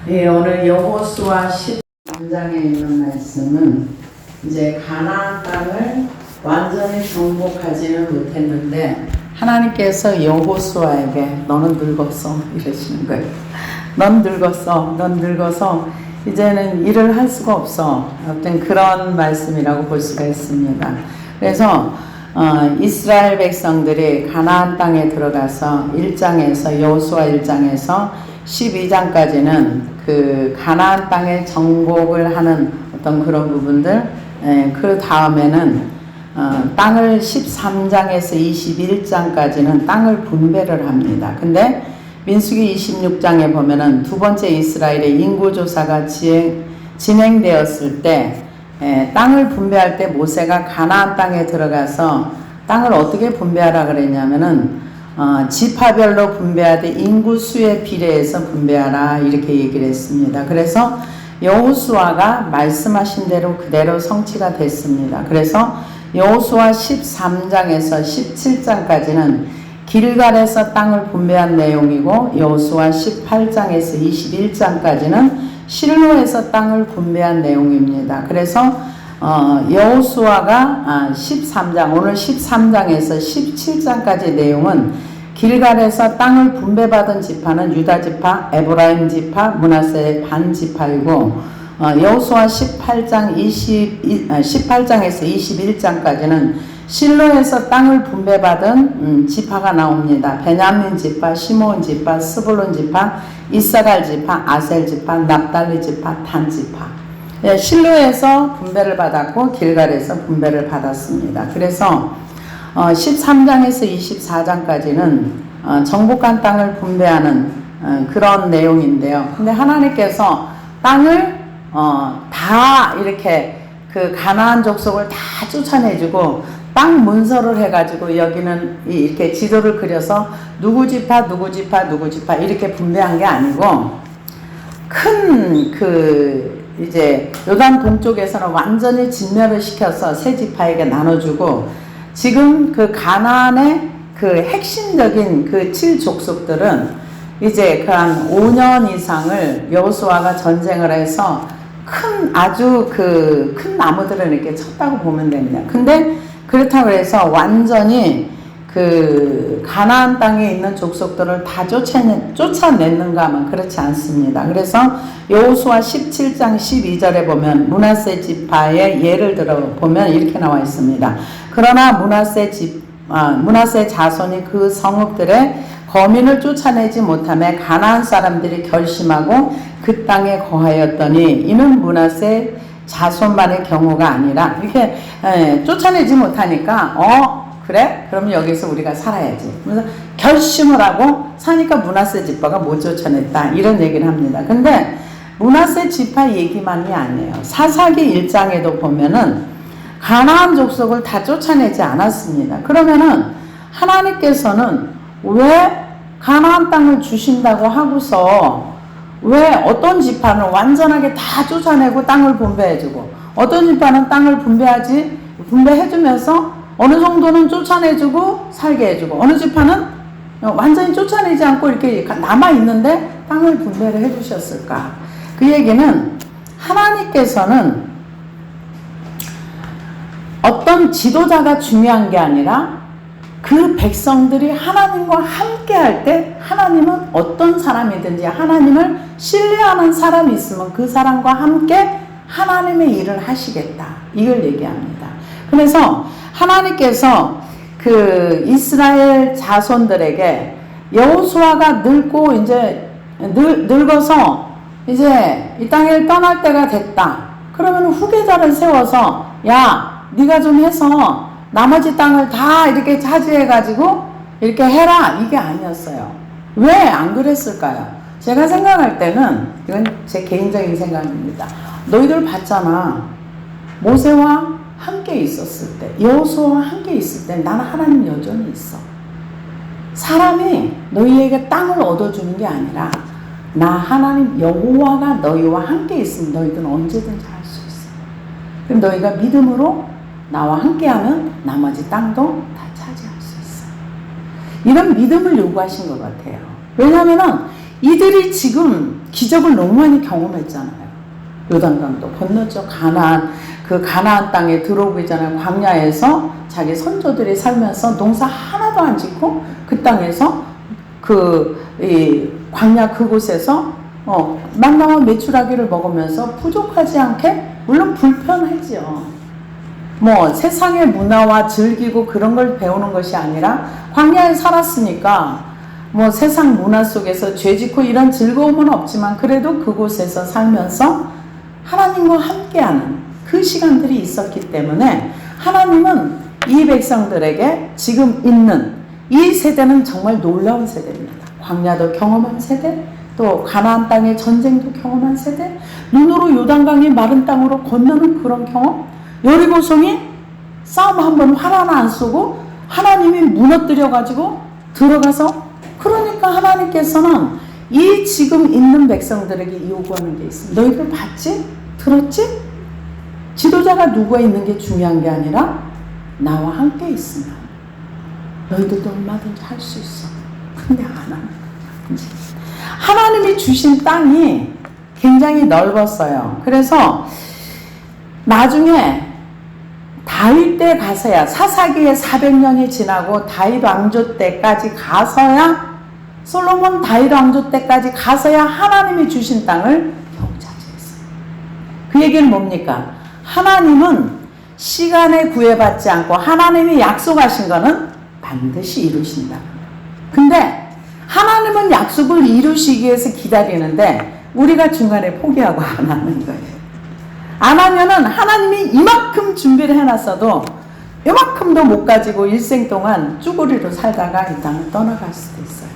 예, 오늘 여호수아 13장에 있는 말씀은 이제 가나안 땅을 완전히 정복하지는 못했는데 하나님께서 여호수아에게 너는 늙었어 이러시는 거예요. 넌 늙어서 이제는 일을 할 수가 없어. 어떤 그런 말씀이라고 볼 수가 있습니다. 그래서 이스라엘 백성들이 가나안 땅에 들어가서 1장에서 여호수아 1장에서 12장까지는 그 가나안 땅의 정복을 하는 어떤 그런 부분들, 그 다음에는 땅을 13장에서 21장까지는 땅을 분배를 합니다. 근데 민수기 26장에 보면은 두 번째 이스라엘의 인구조사가 진행되었을 때 땅을 분배할 때 모세가 가나안 땅에 들어가서 땅을 어떻게 분배하라 그랬냐면은 지파별로 분배하되 인구수에 비례해서 분배하라 이렇게 얘기를 했습니다. 그래서 여호수아가 말씀하신 대로 그대로 성취가 됐습니다. 그래서 여호수아 13장에서 17장까지는 길갈에서 땅을 분배한 내용이고 여호수아 18장에서 21장까지는 실로에서 땅을 분배한 내용입니다. 그래서 여호수아가 13장 오늘 13장에서 17장까지 내용은 길갈에서 땅을 분배받은 지파는 유다 지파, 에브라임 지파, 므낫세 반 지파이고 여호수아 18장에서 21장까지는 실로에서 땅을 분배받은 지파가 나옵니다. 베냐민 지파, 시므온 지파, 스불론 지파, 이사갈 지파, 아셀 지파, 납달리 지파, 단 지파. 실로에서 분배를 받았고 길갈에서 분배를 받았습니다. 그래서 13장에서 24장까지는 정복한 땅을 분배하는 그런 내용인데요. 근데 하나님께서 땅을 다 이렇게 그 가나안 족속을 다 쫓아내주고 땅 문서를 해가지고 여기는 이렇게 지도를 그려서 누구 지파 이렇게 분배한 게 아니고 큰 이제 요단 동쪽에서는 완전히 진멸을 시켜서 세 지파에게 나눠주고 지금 그 가나안의 그 핵심적인 그 7족속들은 이제 그 한 5년 이상을 여호수아가 전쟁을 해서 아주 큰 나무들을 이렇게 쳤다고 보면 됩니다. 근데 그렇다고 해서 완전히 그 가나안 땅에 있는 족속들을 다 쫓아냈는가 하면 그렇지 않습니다. 그래서 여호수아 17장 12절에 보면 므낫세 지파의 예를 들어 보면 이렇게 나와 있습니다. 그러나 므낫세 자손이 그 성읍들의 거민을 쫓아내지 못하며 가나안 사람들이 결심하고 그 땅에 거하였더니 이는 므낫세 자손만의 경우가 아니라 이렇게 쫓아내지 못하니까 그래? 그럼 여기서 우리가 살아야지. 그래서 결심을 하고 사니까 므낫세 지파가 못 쫓아냈다 이런 얘기를 합니다. 근데 므낫세 지파 얘기만이 아니에요. 사사기 1장에도 보면은 가나안 족속을 다 쫓아내지 않았습니다. 그러면은 하나님께서는 왜 가나안 땅을 주신다고 하고서 왜 어떤 지파는 완전하게 다 쫓아내고 땅을 분배해주고 어떤 지파는 땅을 분배해주면서 어느 정도는 쫓아내주고 살게 해주고 어느 지파는 완전히 쫓아내지 않고 이렇게 남아있는데 땅을 분배를 해주셨을까? 그 얘기는 하나님께서는 어떤 지도자가 중요한 게 아니라 그 백성들이 하나님과 함께 할 때 하나님은 어떤 사람이든지 하나님을 신뢰하는 사람이 있으면 그 사람과 함께 하나님의 일을 하시겠다. 이걸 얘기합니다. 그래서 하나님께서 그 이스라엘 자손들에게 여호수아가 늙고 이제 늙어서 이제 이 땅을 떠날 때가 됐다. 그러면 후계자를 세워서 야, 네가 좀 해서 나머지 땅을 다 이렇게 차지해가지고 이렇게 해라. 이게 아니었어요. 왜 안 그랬을까요? 제가 생각할 때는 이건 제 개인적인 생각입니다. 너희들 봤잖아. 모세와 함께 있었을 때, 여호수아와 함께 있을 때 나는 하나님 여전히 있어. 사람이 너희에게 땅을 얻어주는 게 아니라 나 하나님 여호와가 너희와 함께 있으면 너희들은 언제든지 할 수 있어. 그럼 너희가 믿음으로 나와 함께하면 나머지 땅도 다 차지할 수 있어. 이런 믿음을 요구하신 것 같아요. 왜냐하면 이들이 지금 기적을 너무 많이 경험했잖아요. 요단강도 건너죠. 가나안 땅에 들어오기 전에 광야에서 자기 선조들이 살면서 농사 하나도 안 짓고 그 땅에서 이 광야 그곳에서 만나와 메추라기를 먹으면서 부족하지 않게, 물론 불편하지요. 뭐 세상의 문화와 즐기고 그런 걸 배우는 것이 아니라 광야에 살았으니까 뭐 세상 문화 속에서 죄짓고 이런 즐거움은 없지만 그래도 그곳에서 살면서 하나님과 함께하는 그 시간들이 있었기 때문에 하나님은 이 백성들에게 지금 있는 이 세대는 정말 놀라운 세대입니다. 광야도 경험한 세대, 또 가나안 땅의 전쟁도 경험한 세대, 눈으로 요단강이 마른 땅으로 건너는 그런 경험, 여리고성이 싸움 한 번 활 하나 안 쏘고 하나님이 무너뜨려 가지고 들어가서, 그러니까 하나님께서는 이 지금 있는 백성들에게 요구하는 게 있습니다. 너희들 봤지? 들었지? 지도자가 누가 있는 게 중요한 게 아니라 나와 함께 있으면 너희들도 얼마든지 할 수 있어. 근데 안 하는 거야. 하나님이 주신 땅이 굉장히 넓었어요. 그래서 나중에 다윗 때 가서야, 사사기에 400년이 지나고 다윗 왕조 때까지 가서야, 솔로몬 다윗 왕조 때까지 가서야 하나님이 주신 땅을 겨우 차지했어요. 그 얘기는 뭡니까? 하나님은 시간에 구애받지 않고 하나님이 약속하신 거는 반드시 이루신다. 근데 하나님은 약속을 이루시기 위해서 기다리는데 우리가 중간에 포기하고 안 하는 거예요. 안 하면은 하나님이 이만큼 준비를 해놨어도 이만큼도 못 가지고 일생 동안 쭈구리로 살다가 이 땅을 떠나갈 수도 있어요.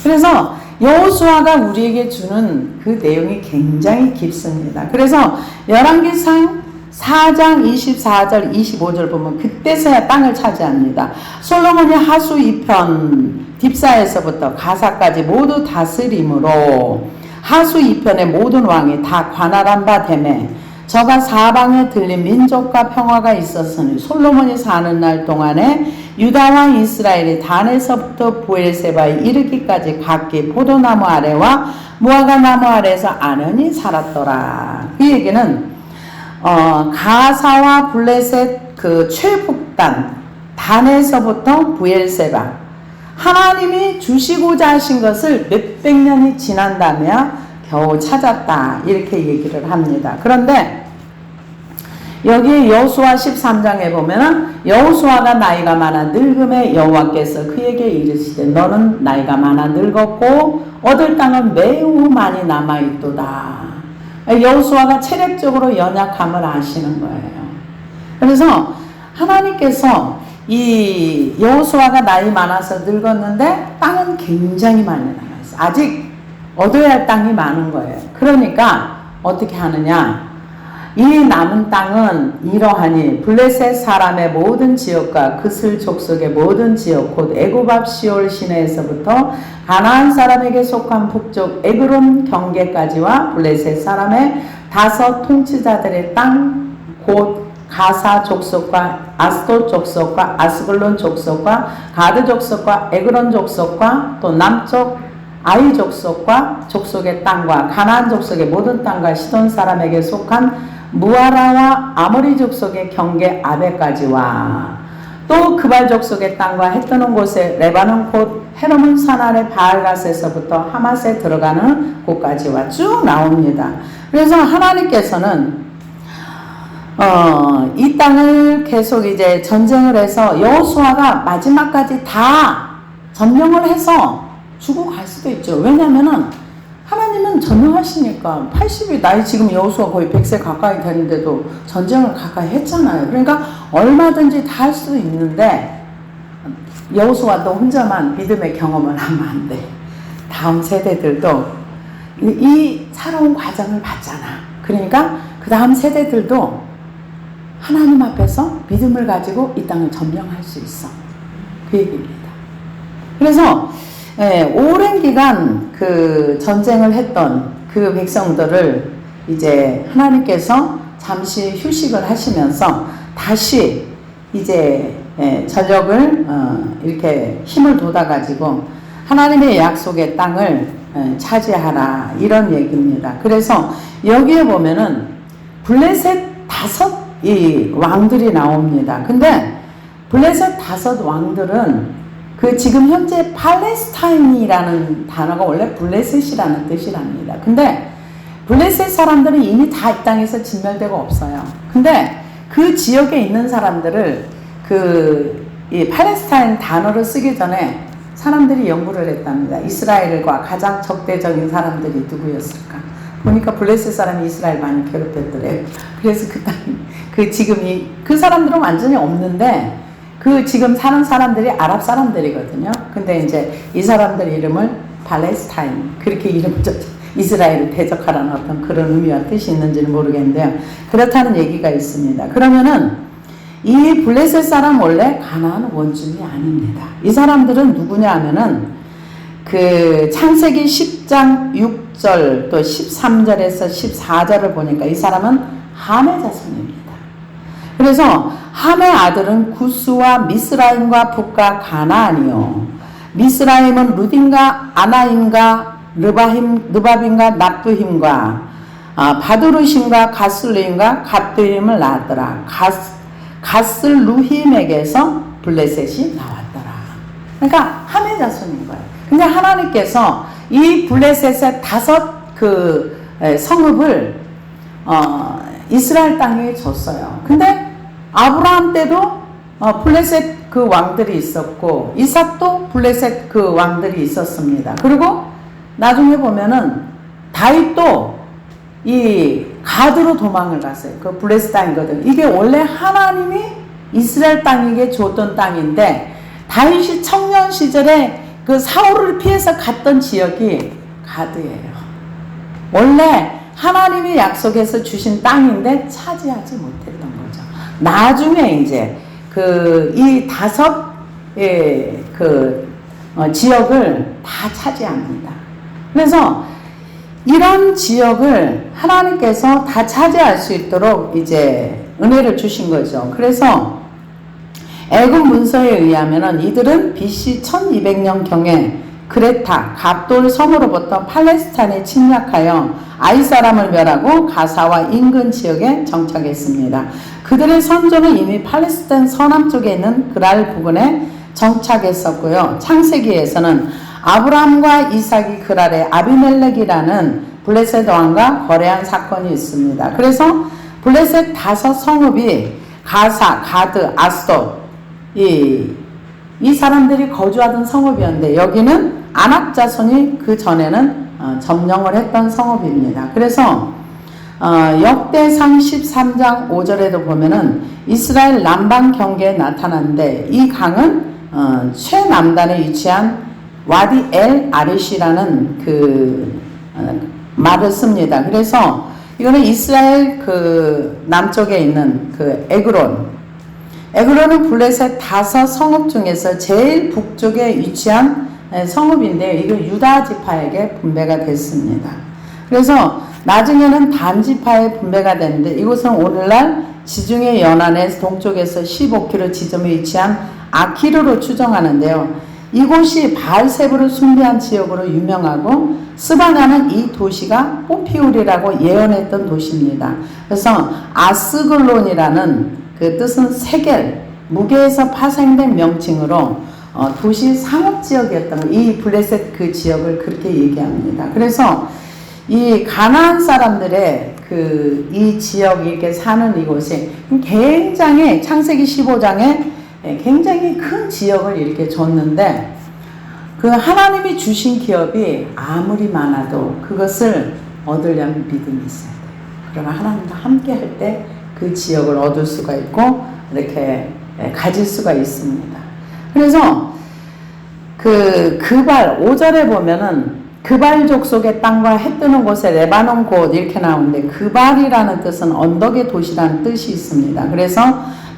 그래서 여호수아가 우리에게 주는 그 내용이 굉장히 깊습니다. 그래서 열왕기상 4장 24절 25절 보면 그때서야 땅을 차지합니다. 솔로몬이 하수 2편 딥사에서부터 가사까지 모두 다스림으로 하수 2편의 모든 왕이 다 관할한 바 되매 저가 사방에 들린 민족과 평화가 있었으니 솔로몬이 사는 날 동안에 유다와 이스라엘이 단에서부터 부엘세바에 이르기까지 각기 포도나무 아래와 무화과 나무 아래에서 안연히 살았더라. 그 얘기는 가사와 블레셋 그 최북단 단에서부터 부엘세바, 하나님이 주시고자 하신 것을 몇백 년이 지난다며 겨우 찾았다, 이렇게 얘기를 합니다. 그런데 여기 여호수아 13장에 보면은 여호수아가 나이가 많아 늙음에 여호와께서 그에게 이르시되 너는 나이가 많아 늙었고 얻을 땅은 매우 많이 남아있도다. 여호수아가 체력적으로 연약함을 아시는 거예요. 그래서 하나님께서 이 여호수아가 나이 많아서 늙었는데 땅은 굉장히 많이 남아있어요. 아직 얻어야 할 땅이 많은 거예요. 그러니까 어떻게 하느냐, 이 남은 땅은 이러하니 블레셋 사람의 모든 지역과 그슬 족속의 모든 지역 곧 애굽 앞 시올 시내에서부터 가나안 사람에게 속한 북쪽 에그론 경계까지와 블레셋 사람의 5 통치자들의 땅 곧 가사 족속과 아스돗 족속과 아스글론 족속과 가드 족속과 에그론 족속과 또 남쪽 아이 족속과 족속의 땅과 가나안 족속의 모든 땅과 시돈 사람에게 속한 무아라와 아모리 족속의 경계 아베까지와 또 그발 족속의 땅과 해 뜨는 곳에 레바논 곧 헤르몬 산 아래 바알갓에서부터 하맛에 들어가는 곳까지와 쭉 나옵니다. 그래서 하나님께서는 이 땅을 계속 이제 전쟁을 해서 여호수아가 마지막까지 다 점령을 해서 주고 갈 수도 있죠. 왜냐면은 하나님은 전능하시니까 80이 나이 지금 여호수아 거의 100세 가까이 되는데도 전쟁을 가까이 했잖아요. 그러니까 얼마든지 다 할 수도 있는데 여호수아도 혼자만 믿음의 경험을 하면 안 돼. 다음 세대들도 이 살아온 과정을 봤잖아. 그러니까 그 다음 세대들도 하나님 앞에서 믿음을 가지고 이 땅을 점령할 수 있어. 그 얘기입니다. 그래서 오랜 기간 그 전쟁을 했던 그 백성들을 이제 하나님께서 잠시 휴식을 하시면서 다시 이제 전력을 이렇게 힘을 돋아가지고 하나님의 약속의 땅을 차지하라 이런 얘기입니다. 그래서 여기에 보면은 블레셋 5이 왕들이 나옵니다. 근데 블레셋 5 왕들은 그 지금 현재 팔레스타인이라는 단어가 원래 블레셋이라는 뜻이랍니다. 근데 블레셋 사람들은 이미 다 이 땅에서 진멸되고 없어요. 근데 그 지역에 있는 사람들을 이 팔레스타인 단어를 쓰기 전에 사람들이 연구를 했답니다. 이스라엘과 가장 적대적인 사람들이 누구였을까? 보니까 블레셋 사람이 이스라엘 많이 괴롭혔더래요. 그래서 그 사람들은 완전히 없는데 지금 사는 사람들이 아랍 사람들이거든요. 근데 이제 이 사람들 이름을 팔레스타인 그렇게 이름을 이스라엘을 대적하라는 어떤 그런 의미와 뜻이 있는지는 모르겠는데요. 그렇다는 얘기가 있습니다. 그러면은 이 블레셋 사람 원래 가나안 원주민이 아닙니다. 이 사람들은 누구냐 하면은 창세기 10장 6절 또 13절에서 14절을 보니까 이 사람은 함의 자손입니다. 그래서 함의 아들은 구스와 미스라임과 북과 가나안이요. 미스라임은 루딘과 아나임과 르바빔과 납두힘과 바두르심과 가슬루임과 갓두임을 낳았더라. 가슬루힘에게서 블레셋이 나왔더라. 그러니까 함의 자손인 거예요. 근데 하나님께서 이 블레셋의 5 성읍을 이스라엘 땅에 줬어요. 근데 아브라함 때도 블레셋 그 왕들이 있었고 이삭도 블레셋 그 왕들이 있었습니다. 그리고 나중에 보면은 다윗도 이 가드로 도망을 갔어요. 그 블레셋 땅이거든. 이게 원래 하나님이 이스라엘 땅에게 줬던 땅인데 다윗이 청년 시절에 그 사울을 피해서 갔던 지역이 가드예요. 원래 하나님이 약속해서 주신 땅인데 차지하지 못했던 거죠. 나중에 이제 이 5 지역을 다 차지합니다. 그래서 이런 지역을 하나님께서 다 차지할 수 있도록 이제 은혜를 주신 거죠. 그래서 애굽 문서에 의하면은 이들은 BC 1200년경에 그레타, 갑돌 섬으로부터 팔레스타인에 침략하여 아이 사람을 멸하고 가사와 인근 지역에 정착했습니다. 그들의 선조는 이미 팔레스타인 서남쪽에 있는 그랄 부근에 정착했었고요. 창세기에서는 아브라함과 이삭이 그랄의 아비멜렉이라는 블레셋 왕과 거래한 사건이 있습니다. 그래서 블레셋 5 성읍이 가사, 가드, 아스돗 이 사람들이 거주하던 성읍이었는데 여기는 아낙 자손이 그 전에는 점령을 했던 성읍입니다. 그래서 역대상 13장 5절에도 보면은 이스라엘 남방 경계에 나타났는데 이 강은 최남단에 위치한 와디 엘 아레시라는 말을 씁니다. 그래서 이거는 이스라엘 남쪽에 있는 에그론은 블레셋 5 성읍 중에서 제일 북쪽에 위치한 성읍인데 이거 유다 지파에게 분배가 됐습니다. 그래서 나중에는 단 지파에 분배가 됐는데 이곳은 오늘날 지중해 연안의 동쪽에서 15km 지점에 위치한 아키르로 추정하는데요. 이곳이 바알세부를 숭배한 지역으로 유명하고 스바냐는 이 도시가 뽀피울이라고 예언했던 도시입니다. 그래서 아스글론이라는 그 뜻은 세겔, 무게에서 파생된 명칭으로 도시 상업지역이었던 이 블레셋 그 지역을 그렇게 얘기합니다. 그래서 이 가나안 사람들의 이 지역 이렇게 사는 이곳이 굉장히 창세기 15장에 굉장히 큰 지역을 이렇게 줬는데 하나님이 주신 기업이 아무리 많아도 그것을 얻으려면 믿음이 있어야 돼요. 그러나 하나님과 함께 할 때 그 지역을 얻을 수가 있고 이렇게 가질 수가 있습니다. 그래서 그발 5절에 보면은 그발 족속의 땅과 해 뜨는 곳에 레바논 곳 이렇게 나오는데 그발이라는 뜻은 언덕의 도시라는 뜻이 있습니다. 그래서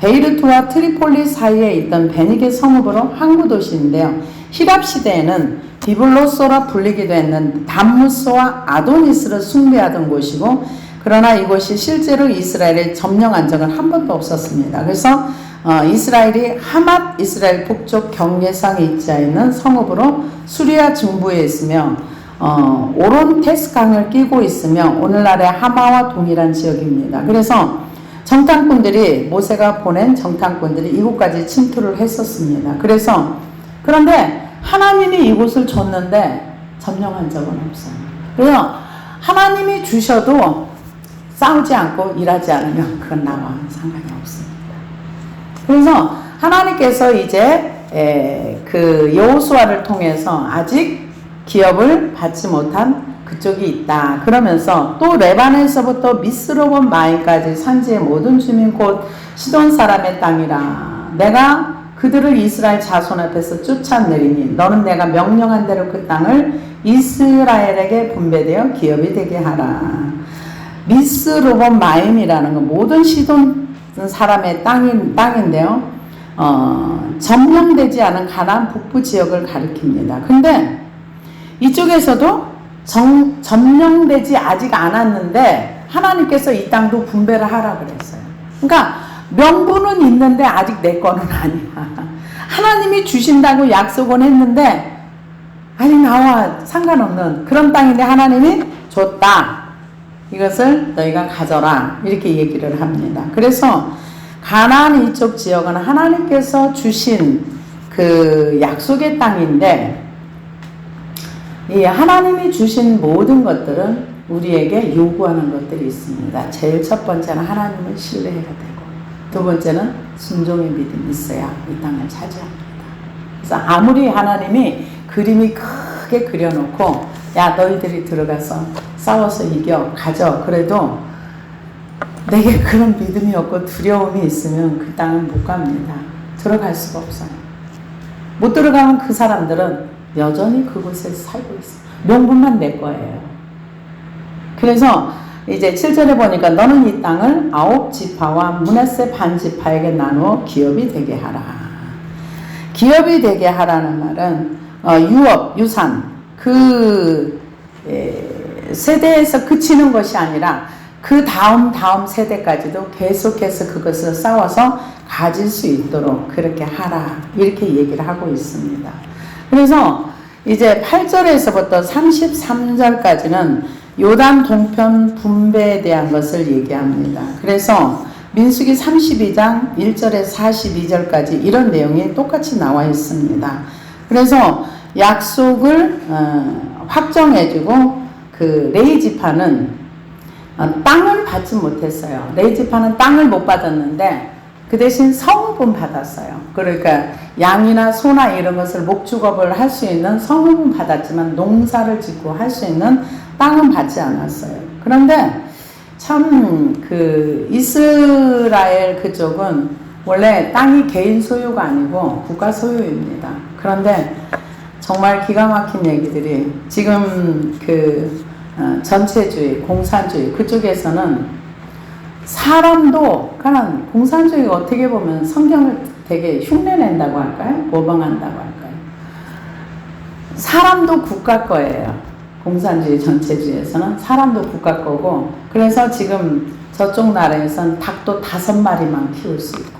베이루트와 트리폴리 사이에 있던 베니게 성읍으로 항구 도시인데요. 히랍 시대에는 비블로소라 불리기도 했는 담무스와 아도니스를 숭배하던 곳이고 그러나 이곳이 실제로 이스라엘의 점령한 적은 한 번도 없었습니다. 그래서 이스라엘이 하맛 이스라엘 북쪽 경계상에 있지 않는 성읍으로 수리아 중부에 있으며 오론테스강을 끼고 있으며 오늘날의 하마와 동일한 지역입니다. 그래서 정탐꾼들이 모세가 보낸 정탐꾼들이 이곳까지 침투를 했었습니다. 그런데 하나님이 이곳을 줬는데 점령한 적은 없어요. 그래서 하나님이 주셔도 싸우지 않고 일하지 않으면 그건 나와 상관이 없습니다. 그래서 하나님께서 이제 그 여호수아를 통해서 아직 기업을 받지 못한 그쪽이 있다. 그러면서 또 레바논에서부터 미스로본 마이까지 산지의 모든 주민 곧 시돈 사람의 땅이라. 내가 그들을 이스라엘 자손 앞에서 쫓아내리니 너는 내가 명령한 대로 그 땅을 이스라엘에게 분배되어 기업이 되게 하라. 미스로본 마임이라는 건 모든 시돈 사람의 땅인데요. 점령되지 않은 가나안 북부 지역을 가리킵니다. 근데 이쪽에서도 점령되지 아직 않았는데 하나님께서 이 땅도 분배를 하라 그랬어요. 그러니까 명분은 있는데 아직 내 거는 아니야. 하나님이 주신다고 약속은 했는데 아직 나와 상관없는 그런 땅인데 하나님이 줬다. 이것을 너희가 가져라. 이렇게 얘기를 합니다. 그래서 가나안 이쪽 지역은 하나님께서 주신 그 약속의 땅인데 이 하나님이 주신 모든 것들은 우리에게 요구하는 것들이 있습니다. 제일 첫 번째는 하나님을 신뢰해야 되고 두 번째는 순종의 믿음이 있어야 이 땅을 차지합니다. 그래서 아무리 하나님이 그림이 크게 그려놓고 야 너희들이 들어가서 싸워서 이겨 가져 그래도 내게 그런 믿음이 없고 두려움이 있으면 그 땅은 못 갑니다. 들어갈 수가 없어요. 못 들어가면 그 사람들은 여전히 그곳에 살고 있어요. 명분만 내 거예요. 그래서 이제 7절에 보니까 너는 이 땅을 9지파와 므낫세 반지파에게 나누어 기업이 되게 하라. 기업이 되게 하라는 말은 유업, 유산 그 세대에서 그치는 것이 아니라 그 다음 세대까지도 계속해서 그것을 싸워서 가질 수 있도록 그렇게 하라. 이렇게 얘기를 하고 있습니다. 그래서 이제 8절에서부터 33절까지는 요단 동편 분배에 대한 것을 얘기합니다. 그래서 민수기 32장 1절에서 42절까지 이런 내용이 똑같이 나와 있습니다. 그래서 약속을 확정해주고 그 레위 지파는 땅을 받지 못했어요. 레위 지파는 땅을 못 받았는데 그 대신 성읍은 받았어요. 그러니까 양이나 소나 이런 것을 목축업을 할 수 있는 성읍은 받았지만 농사를 짓고 할 수 있는 땅은 받지 않았어요. 그런데 참 그 이스라엘 그쪽은 원래 땅이 개인 소유가 아니고 국가 소유입니다. 그런데 정말 기가 막힌 얘기들이 지금 그 전체주의, 공산주의 그쪽에서는 사람도 그냥 공산주의가 어떻게 보면 성경을 되게 흉내낸다고 할까요? 모방한다고 할까요? 사람도 국가 거예요. 공산주의 전체주의에서는 사람도 국가 거고 그래서 지금 저쪽 나라에서는 닭도 5마리만 키울 수 있고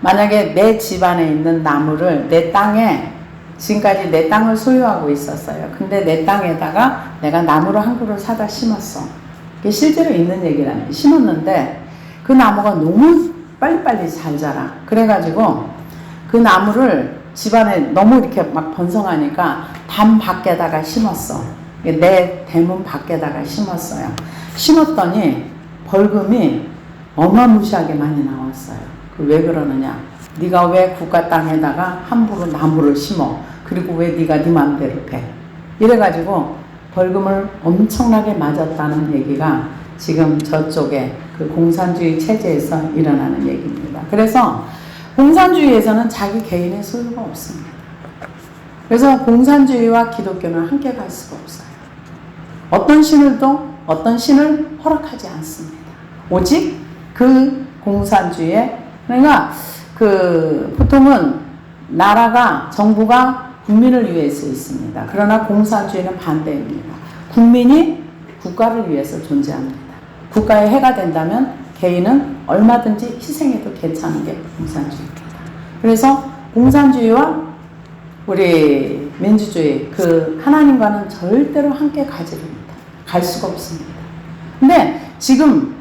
만약에 내 집안에 있는 나무를 내 땅에 지금까지 내 땅을 소유하고 있었어요. 근데 내 땅에다가 내가 나무를 한 그루 사다 심었어. 이게 실제로 있는 얘기라는 심었는데 그 나무가 너무 빨리빨리 잘 자라. 그래가지고 그 나무를 집안에 너무 이렇게 막 번성하니까 담 밖에다가 심었어. 내 대문 밖에다가 심었어요. 심었더니 벌금이 어마무시하게 많이 나왔어요. 왜 그러느냐? 네가 왜 국가 땅에다가 함부로 나무를 심어? 그리고 왜 네가 네 맘대로 해? 이래가지고 벌금을 엄청나게 맞았다는 얘기가 지금 저쪽에 그 공산주의 체제에서 일어나는 얘기입니다. 그래서 공산주의에서는 자기 개인의 소유가 없습니다. 그래서 공산주의와 기독교는 함께 갈 수가 없어요. 어떤 신을 허락하지 않습니다. 오직 그 공산주의에 그러니까 그 보통은 나라가 정부가 국민을 위해서 있습니다. 그러나 공산주의는 반대입니다. 국민이 국가를 위해서 존재합니다. 국가에 해가 된다면 개인은 얼마든지 희생해도 괜찮은 게 공산주의입니다. 그래서 공산주의와 우리 민주주의, 그 하나님과는 절대로 함께 갈 수가 없습니다. 근데 지금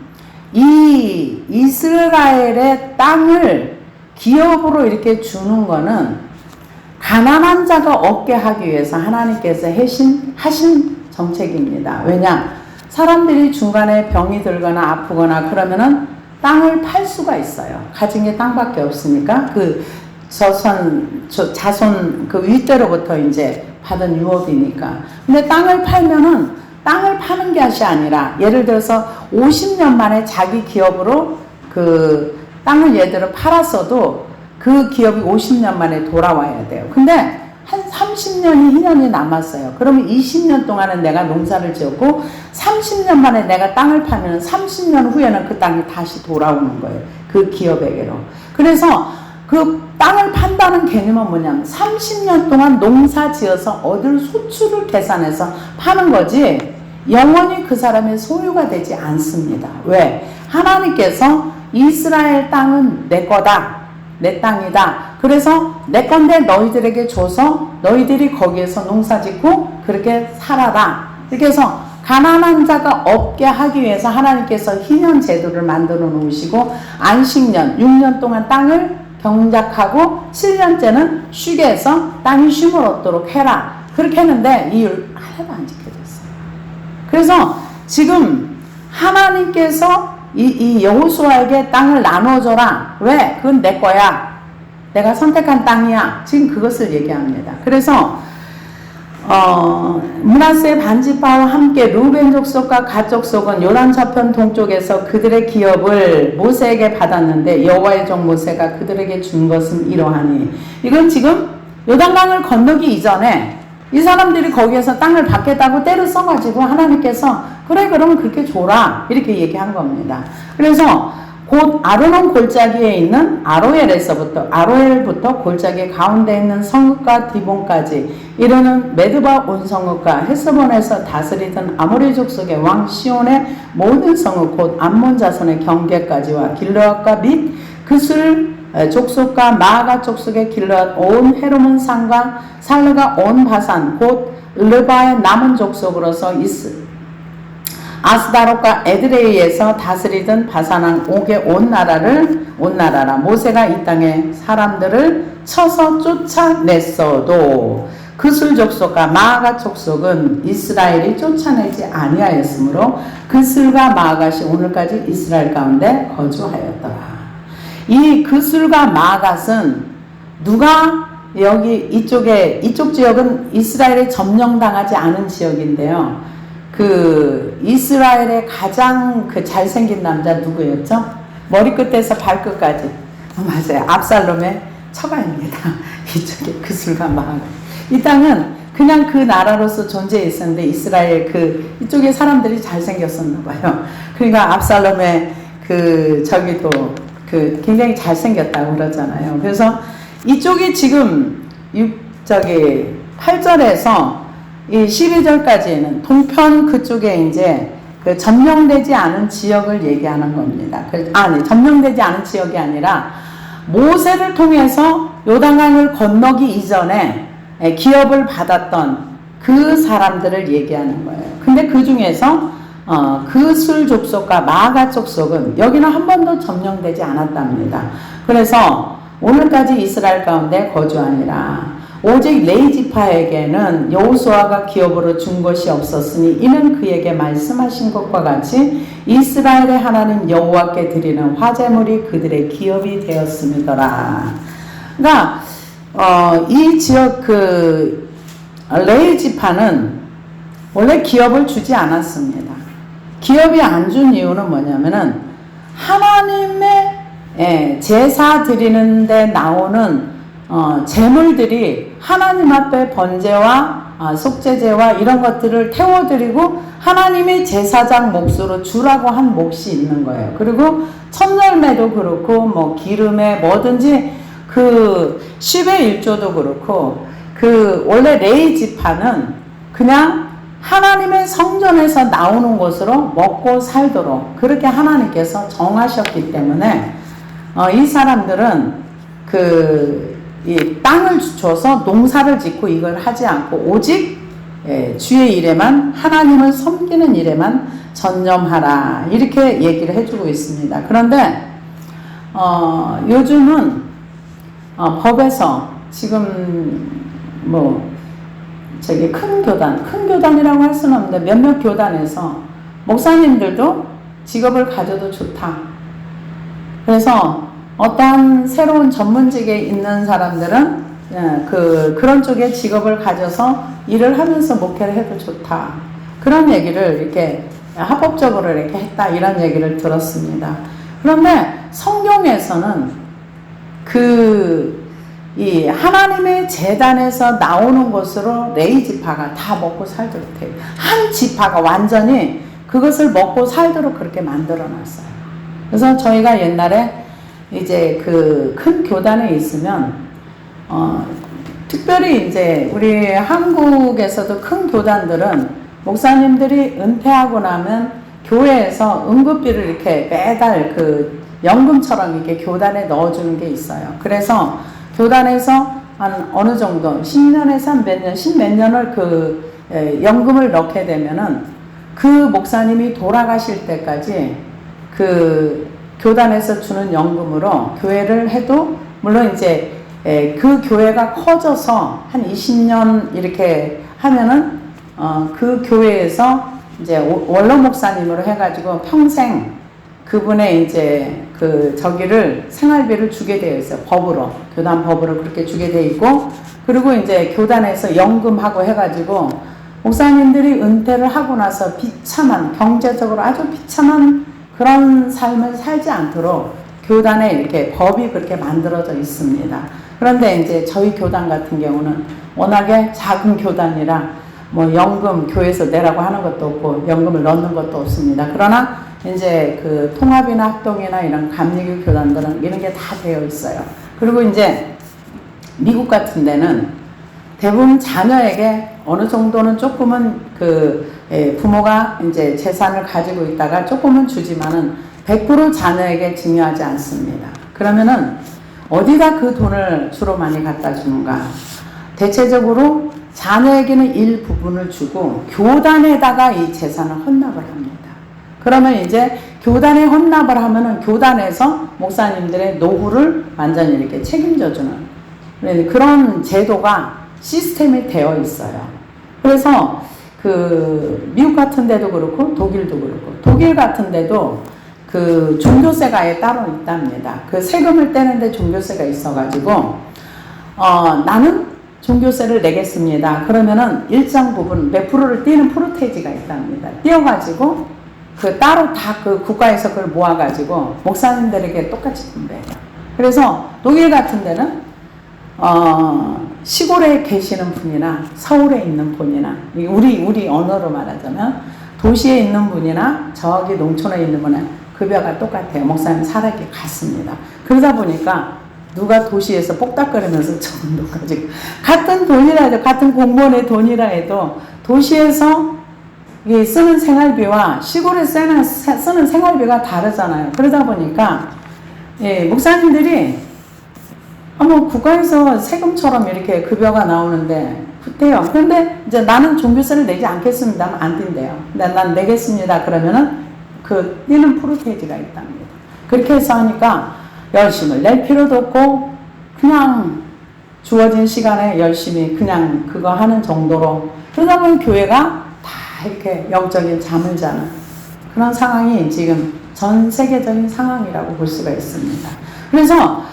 이 이스라엘의 땅을 기업으로 이렇게 주는 거는 가난한 자가 얻게 하기 위해서 하나님께서 하신 정책입니다. 왜냐? 사람들이 중간에 병이 들거나 아프거나 그러면은 땅을 팔 수가 있어요. 가진 게 땅밖에 없으니까 그 자손 그 윗대로부터 이제 받은 유업이니까. 근데 땅을 팔면은 땅을 파는 것이 아니라 예를 들어서 50년 만에 자기 기업으로 그 땅을 예를 들어 팔았어도 그 기업이 50년 만에 돌아와야 돼요. 근데 한 30년이 희년이 남았어요. 그러면 20년 동안은 내가 농사를 지었고 30년 만에 내가 땅을 파면 30년 후에는 그 땅이 다시 돌아오는 거예요. 그 기업에게로. 그래서 그 땅을 판다는 개념은 뭐냐면 30년 동안 농사 지어서 얻을 소출을 계산해서 파는 거지 영원히 그 사람의 소유가 되지 않습니다. 왜? 하나님께서 이스라엘 땅은 내 거다. 내 땅이다. 그래서 내 건데 너희들에게 줘서 너희들이 거기에서 농사 짓고 그렇게 살아라. 이렇게 해서 가난한 자가 없게 하기 위해서 하나님께서 희년 제도를 만들어 놓으시고 안식년 6년 동안 땅을 경작하고 7년째는 쉬게 해서 땅이 쉼을 얻도록 해라. 그렇게 했는데 이 하나도 안 지켜졌어요. 그래서 지금 하나님께서 이 여호수아에게 땅을 나눠줘라. 왜? 그건 내 거야. 내가 선택한 땅이야. 지금 그것을 얘기합니다. 그래서 므낫세 반지파와 함께 루벤 족속과 갓 족속은 요단 저편 동쪽에서 그들의 기업을 모세에게 받았는데 여호와의 종 모세가 그들에게 준 것은 이러하니. 이건 지금 요단강을 건너기 이전에 이 사람들이 거기에서 땅을 받겠다고 때를 써가지고 하나님께서 그래 그러면 그렇게 줘라 이렇게 얘기한 겁니다. 그래서 곧 아르논 골짜기에 있는 아로엘부터 골짜기 가운데 있는 성읍과 디본까지 이르는 메드바 온 성읍과 헤스본에서 다스리던 아모리 족속의 왕 시온의 모든 성읍 곧 암몬 자손의 경계까지와 길르앗과 및 그술 족속과 마아가 족속의 길르앗 온 헤르몬 산과 살르가 온 바산 곧 르바의 남은 족속으로서 아스다롯과 에드레이에서 다스리던 바산왕 옥의 온 나라라. 모세가 이 땅에 사람들을 쳐서 쫓아냈어도 그술 족속과 마아가 족속은 이스라엘이 쫓아내지 아니하였으므로 그술과 마아갓이 오늘까지 이스라엘 가운데 거주하였더라. 이 그술과 마아갓은 누가 여기 이쪽 지역은 이스라엘에 점령당하지 않은 지역인데요. 그 이스라엘의 가장 그 잘생긴 남자 누구였죠? 머리끝에서 발끝까지 맞아요. 압살롬의 처가입니다. 이쪽에 그술과 마아갓. 이 땅은 그냥 그 나라로서 존재했었는데 이스라엘 그 이쪽에 사람들이 잘생겼었나 봐요. 그러니까 압살롬의 그 저기도 그 굉장히 잘생겼다고 그러잖아요. 그래서 이쪽이 지금 8절에서 이 12절까지는 동편 그쪽에 이제 그 점령되지 않은 지역을 얘기하는 겁니다. 점령되지 않은 지역이 아니라 모세를 통해서 요단강을 건너기 이전에 기업을 받았던 그 사람들을 얘기하는 거예요. 근데 그 중에서 그술 족속과 마아갓 족속은 여기는 한 번도 점령되지 않았답니다. 그래서 오늘까지 이스라엘 가운데 거주하니라. 오직 레위 지파에게는 여호수아가 기업으로 준 것이 없었으니 이는 그에게 말씀하신 것과 같이 이스라엘의 하나님 여호와께 드리는 화제물이 그들의 기업이 되었음이더라. 그러니까 이 지역 그 레위 지파는 원래 기업을 주지 않았습니다. 기업이 안 준 이유는 뭐냐면은 하나님의 제사 드리는데 나오는 제물들이 하나님 앞에 번제와 속죄제와 이런 것들을 태워드리고 하나님의 제사장 몫으로 주라고 한 몫이 있는 거예요. 그리고 첫열매도 그렇고 뭐 기름에 뭐든지 그 10의 1조도 그렇고 그 원래 레위 지파는 그냥 하나님의 성전에서 나오는 것으로 먹고 살도록 그렇게 하나님께서 정하셨기 때문에 이 사람들은 그 이 땅을 줘서 농사를 짓고 이걸 하지 않고 오직 주의 일에만 하나님을 섬기는 일에만 전념하라 이렇게 얘기를 해주고 있습니다. 그런데 요즘은 법에서 지금 저기 큰 교단이라고 할 수는 없는데 몇몇 교단에서 목사님들도 직업을 가져도 좋다. 그래서 어떠한 새로운 전문직에 있는 사람들은 그런 쪽에 직업을 가져서 일을 하면서 목회를 해도 좋다. 그런 얘기를 이렇게 합법적으로 이렇게 했다. 이런 얘기를 들었습니다. 그런데 성경에서는 이 하나님의 제단에서 나오는 것으로 레위 지파가 다 먹고 살도록 돼요. 한 지파가 완전히 그것을 먹고 살도록 그렇게 만들어 놨어요. 그래서 저희가 옛날에 이제 그 큰 교단에 있으면 특별히 이제 우리 한국에서도 큰 교단들은 목사님들이 은퇴하고 나면 교회에서 응급비를 이렇게 매달 그 연금처럼 이렇게 교단에 넣어주는 게 있어요. 그래서 교단에서 한 어느 정도 10년에서 한 몇 년, 10몇 년을 그 연금을 넣게 되면은 그 목사님이 돌아가실 때까지 그 교단에서 주는 연금으로 교회를 해도 물론 이제 그 교회가 커져서 한 20년 이렇게 하면은 그 교회에서 이제 원로 목사님으로 해가지고 평생 그분의 이제 저기를 생활비를 주게 되어 있어요. 법으로 교단 법으로 그렇게 주게 되어 있고 그리고 이제 교단에서 연금하고 해가지고 목사님들이 은퇴를 하고 나서 비참한 경제적으로 아주 비참한 그런 삶을 살지 않도록 교단에 이렇게 법이 그렇게 만들어져 있습니다. 그런데 이제 저희 교단 같은 경우는 워낙에 작은 교단이라 연금 교회에서 내라고 하는 것도 없고 연금을 넣는 것도 없습니다. 그러나 이제 그 통합이나 합동이나 이런 감리교 교단들은 이런 게 다 되어 있어요. 그리고 이제 미국 같은 데는 대부분 자녀에게 어느 정도는 조금은 부모가 이제 재산을 가지고 있다가 조금은 주지만은 100% 자녀에게 증여하지 않습니다. 그러면은 어디다 그 돈을 주로 많이 갖다 주는가? 대체적으로 자녀에게는 일부분을 주고 교단에다가 이 재산을 헌납을 합니다. 그러면 이제 교단에 헌납을 하면은 교단에서 목사님들의 노후를 완전히 이렇게 책임져주는 그런 제도가 시스템이 되어 있어요. 그래서 미국 같은 데도 그렇고 독일도 그렇고 독일 같은 데도 그 종교세가 아예 따로 있답니다. 그 세금을 떼는데 종교세가 있어가지고 나는 종교세를 내겠습니다. 그러면은 일정 부분 몇 프로를 떼는 프로테이지가 있답니다. 떼어가지고 따로 다 그 국가에서 그걸 모아가지고 목사님들에게 똑같이 분배해요. 그래서 독일 같은 데는 시골에 계시는 분이나 서울에 있는 분이나 우리 언어로 말하자면 도시에 있는 분이나 저기 농촌에 있는 분은 급여가 똑같아요. 목사님 살아있게 같습니다. 그러다 보니까 누가 도시에서 뽁닥거리면서 적은 돈 가지고 같은 돈이라 해도 같은 공무원의 돈이라 해도 도시에서 쓰는 생활비와 시골에 쓰는 생활비가 다르잖아요. 그러다 보니까 목사님들이 국가에서 세금처럼 이렇게 급여가 나오는데 그때요. 그런데 이제 나는 종교세를 내지 않겠습니다 하면 안 뛴대요. 근데 난 내겠습니다 그러면은 떼는 프로테이지가 있답니다. 그렇게 해서 하니까 열심을 낼 필요도 없고 그냥 주어진 시간에 열심히 그냥 그거 하는 정도로 그러다 보면 교회가 다 이렇게 영적인 잠을 자는 그런 상황이 지금 전 세계적인 상황이라고 볼 수가 있습니다. 그래서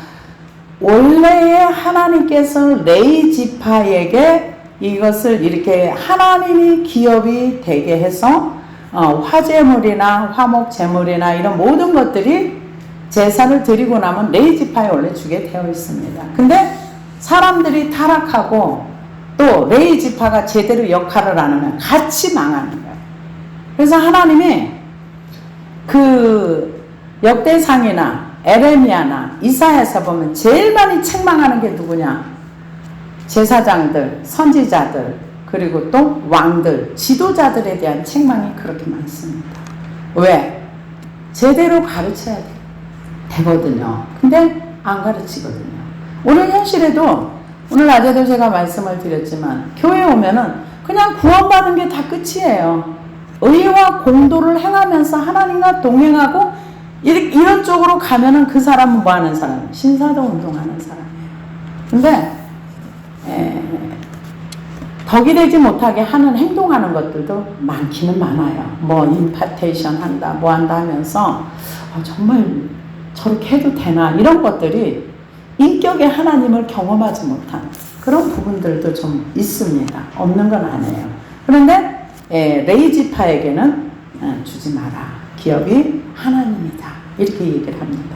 원래의 하나님께서 레위 지파에게 이것을 이렇게 하나님이 기업이 되게 해서 화제물이나 화목제물이나 이런 모든 것들이 제사를 드리고 나면 레위 지파에 원래 주게 되어 있습니다. 근데 사람들이 타락하고 또 레위 지파가 제대로 역할을 안 하면 같이 망하는 거예요. 그래서 하나님이 역대상이나 에레미야나 이사야에서 보면 제일 많이 책망하는 게 누구냐? 제사장들, 선지자들, 그리고 또 왕들, 지도자들에 대한 책망이 그렇게 많습니다. 왜? 제대로 가르쳐야 되거든요. 근데 안 가르치거든요. 오늘 현실에도 오늘 낮에도 제가 말씀을 드렸지만 교회에 오면은 그냥 구원받은 게 다 끝이에요. 의와 공도를 행하면서 하나님과 동행하고 이런 쪽으로 가면은 그 사람은 뭐 하는 사람? 신사도 운동하는 사람이에요. 근데 덕이 되지 못하게 하는 행동하는 것들도 많기는 많아요. 뭐 임파테이션 한다 뭐 한다 하면서 정말 저렇게 해도 되나 이런 것들이 인격의 하나님을 경험하지 못한 그런 부분들도 좀 있습니다. 없는 건 아니에요. 그런데 레이지파에게는 주지 마라. 기업이 하나님이다. 이렇게 얘기를 합니다.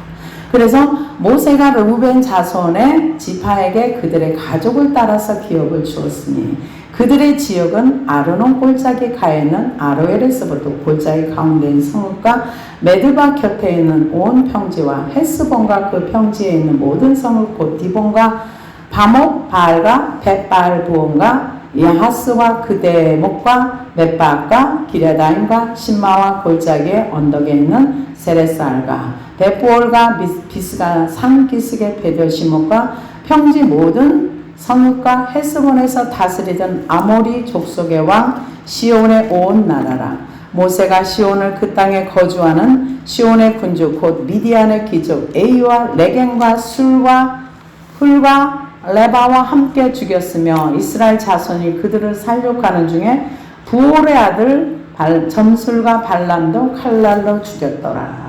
그래서 모세가 르우벤 자손의 지파에게 그들의 가족을 따라서 기업을 주었으니 그들의 지역은 아르논 골짜기 가에 있는 아로엘에서부터 골짜기 가운데 있는 성읍과 메드바 곁에 있는 온 평지와 헤스본과 그 평지에 있는 모든 성읍 곧 디본과 바목 바알과 벳바알 부온과 야하스와 그대의 목과 벳바악과 기레다임과 신마와 골짜기의 언덕에 있는 세레살과 벳부올과 비스가 산기슭의 베델시목과 평지 모든 성읍과 헤스본에서 다스리던 아모리 족속의 왕 시온의 온 나라라. 모세가 시온을 그 땅에 거주하는 시온의 군주 곧 미디안의 귀족 에이와 레겐과 술과 훌과 레바와 함께 죽였으며 이스라엘 자손이 그들을 살육하는 중에 부올의 아들 점술과 발람도 칼날로 죽였더라.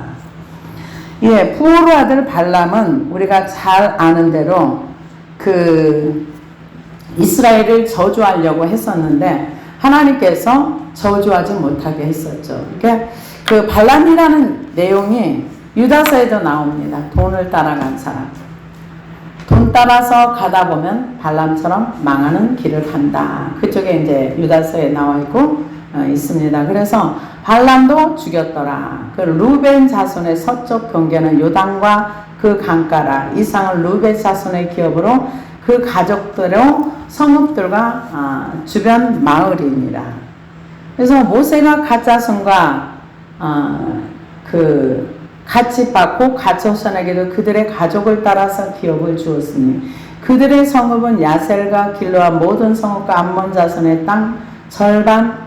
예, 부올의 아들 발람은 우리가 잘 아는 대로 그 이스라엘을 저주하려고 했었는데 하나님께서 저주하지 못하게 했었죠. 그러니까 그 발람이라는 내용이 유다서에도 나옵니다. 돈을 따라간 사람. 돈 따라서 가다 보면 발람처럼 망하는 길을 간다. 그쪽에 이제 유다서에 나와 있고 있습니다. 그래서 발람도 죽였더라. 그 루벤 자손의 서쪽 경계는 요단과 그 강가라. 이상은 루벤 자손의 기업으로 그 가족들로 성읍들과 주변 마을이니라. 그래서 모세가 갓자손과 그 같이 받고 갓자손에게도 그들의 가족을 따라서 기업을 주었으니 그들의 성읍은 야셀과 길르와 모든 성읍과 암몬 자손의 땅 절반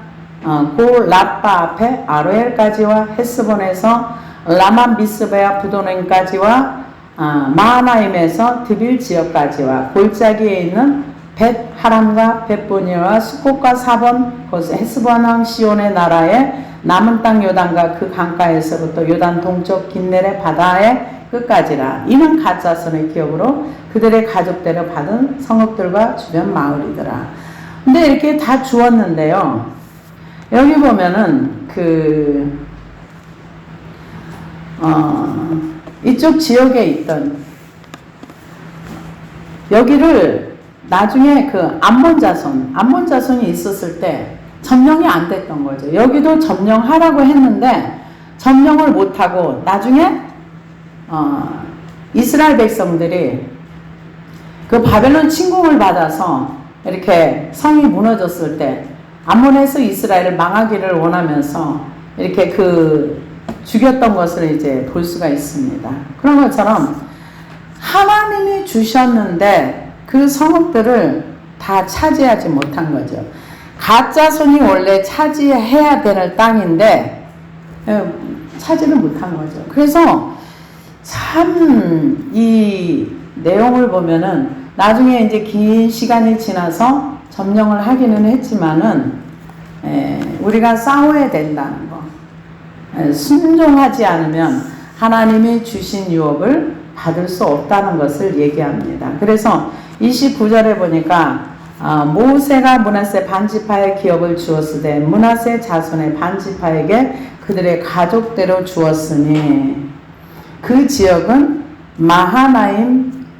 고 라빠 앞에 아로엘까지와 헤스본에서 라만 미스베아 부도넨까지와 마하나임에서 드빌 지역까지와 골짜기에 있는 벳 하람과 벳보니와 수꽃과 사본 헤스본 왕 시온의 나라에 남은 땅 요단과 그 강가에서부터 요단 동쪽 긴네레 바다의 끝까지라. 이는 갓 자손의 기업으로 그들의 가족대로 받은 성읍들과 주변 마을이더라. 근데 이렇게 다 주었는데요. 여기 보면은 이쪽 지역에 있던 여기를 나중에 그 암몬 자손이 있었을 때 점령이 안 됐던 거죠. 여기도 점령하라고 했는데 점령을 못하고 나중에 이스라엘 백성들이 그 바벨론 침공을 받아서 이렇게 성이 무너졌을 때 암몬에서 이스라엘을 망하기를 원하면서 이렇게 죽였던 것을 이제 볼 수가 있습니다. 그런 것처럼 하나님이 주셨는데 그 성읍들을 다 차지하지 못한 거죠. 갓자손이 원래 차지해야 되는 땅인데 차지를 못한 거죠. 그래서 참 이 내용을 보면은 나중에 이제 긴 시간이 지나서 점령을 하기는 했지만은 우리가 싸워야 된다는 거. 순종하지 않으면 하나님이 주신 유업을 받을 수 없다는 것을 얘기합니다. 그래서 29절에 보니까 모세가 므낫세 반지파의 기업을 주었으되 므낫세 자손의 반지파에게 그들의 가족대로 주었으니 그 지역은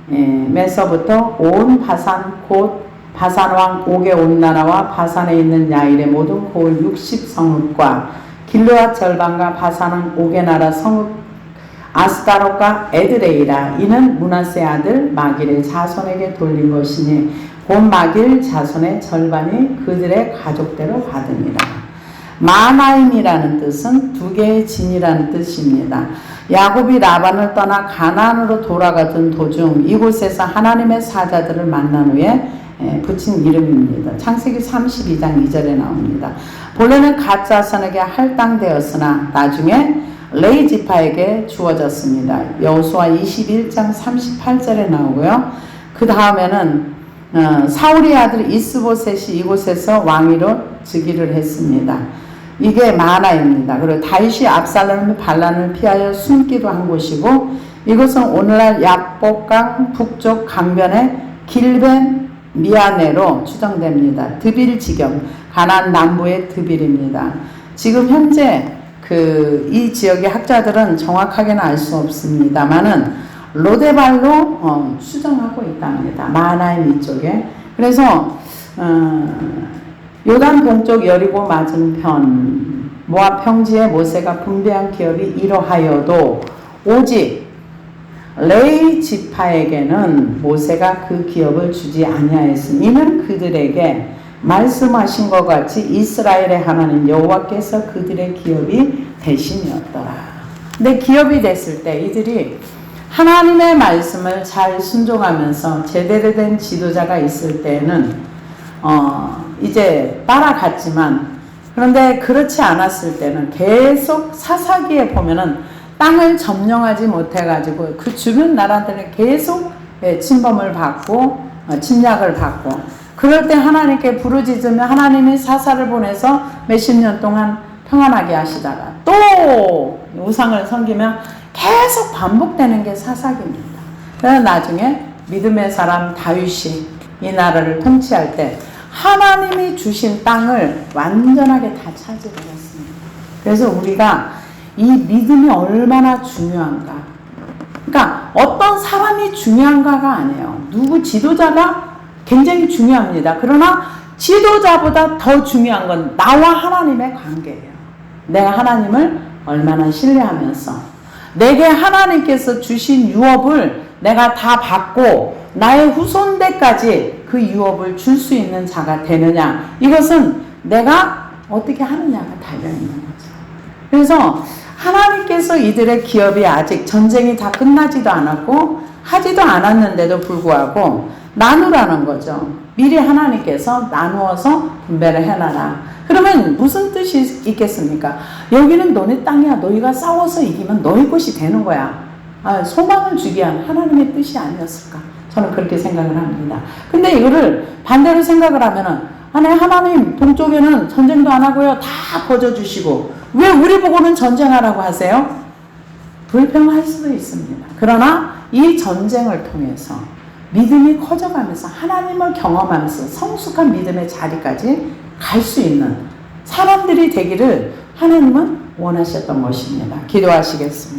마하나임에서부터 온 바산 곧 바산왕 옥의 온 나라와 바산에 있는 야일의 모든 고을 60성읍과 길르앗 절반과 바산왕 옥의 나라 성읍 아스타롯과 에드레이라. 이는 므낫세 아들 마길의 자손에게 돌린 것이니 곧 마길 자손의 절반이 그들의 가족대로 받으니라. 마나임이라는 뜻은 두 개의 진이라는 뜻입니다. 야곱이 라반을 떠나 가나안으로 돌아가던 도중 이곳에서 하나님의 사자들을 만난 후에 붙인 이름입니다. 창세기 32장 2절에 나옵니다. 본래는 갓 자손에게 할당되었으나 나중에 레위 지파에게 주어졌습니다. 여호수아 21장 38절에 나오고요. 그 다음에는 사울의 아들 이스보셋이 이곳에서 왕위로 즉위를 했습니다. 이게 마나입니다. 그리고 다윗이 압살롬의 반란을 피하여 숨기도 한 곳이고, 이곳은 오늘날 야복강 북쪽 강변의 길벤 미아네로 추정됩니다. 드빌 지경, 가나안 남부의 드빌입니다. 지금 현재 이 지역의 학자들은 정확하게는 알 수 없습니다만은 로데발로 추정하고 있답니다. 마나임 이쪽에. 그래서 요단 동쪽 여리고 맞은편 모압 평지에 모세가 분배한 기업이 이러하여도 오직 레위 지파에게는 모세가 그 기업을 주지 아니하였으니 이는 그들에게 말씀하신 것 같이 이스라엘의 하나님 여호와께서 그들의 기업이 되심이었더라. 근데 기업이 됐을 때 이들이 하나님의 말씀을 잘 순종하면서 제대로 된 지도자가 있을 때는 이제 따라갔지만, 그런데 그렇지 않았을 때는 계속 사사기에 보면은 땅을 점령하지 못해가지고 그 주변 나라들은 계속 침범을 받고 침략을 받고, 그럴 때 하나님께 부르짖으면 하나님이 사사를 보내서 몇십 년 동안 평안하게 하시다가 또 우상을 섬기면 계속 반복되는 게 사사기입니다. 그래서 나중에 믿음의 사람 다윗이 이 나라를 통치할 때 하나님이 주신 땅을 완전하게 다 차지를 했습니다. 그래서 우리가 이 믿음이 얼마나 중요한가. 그러니까 어떤 사람이 중요한가가 아니에요. 누구 지도자가 굉장히 중요합니다. 그러나 지도자보다 더 중요한 건 나와 하나님의 관계예요. 내가 하나님을 얼마나 신뢰하면서 내게 하나님께서 주신 유업을 내가 다 받고 나의 후손대까지 그 유업을 줄 수 있는 자가 되느냐, 이것은 내가 어떻게 하느냐가 달려있는 거죠. 그래서 하나님께서 이들의 기업이 아직 전쟁이 다 끝나지도 않았고 하지도 않았는데도 불구하고 나누라는 거죠. 미리 하나님께서 나누어서 분배를 해놔라. 그러면 무슨 뜻이 있겠습니까? 여기는 너네 땅이야. 너희가 싸워서 이기면 너희 것이 되는 거야. 소망을 주기 위한 하나님의 뜻이 아니었을까? 저는 그렇게 생각을 합니다. 근데 이거를 반대로 생각을 하면은, 아니 하나님 동쪽에는 전쟁도 안 하고요. 다 거저주시고 왜 우리 보고는 전쟁하라고 하세요? 불평할 수도 있습니다. 그러나 이 전쟁을 통해서 믿음이 커져가면서 하나님을 경험하면서 성숙한 믿음의 자리까지 갈 수 있는 사람들이 되기를 하나님은 원하셨던 것입니다. 기도하시겠습니다.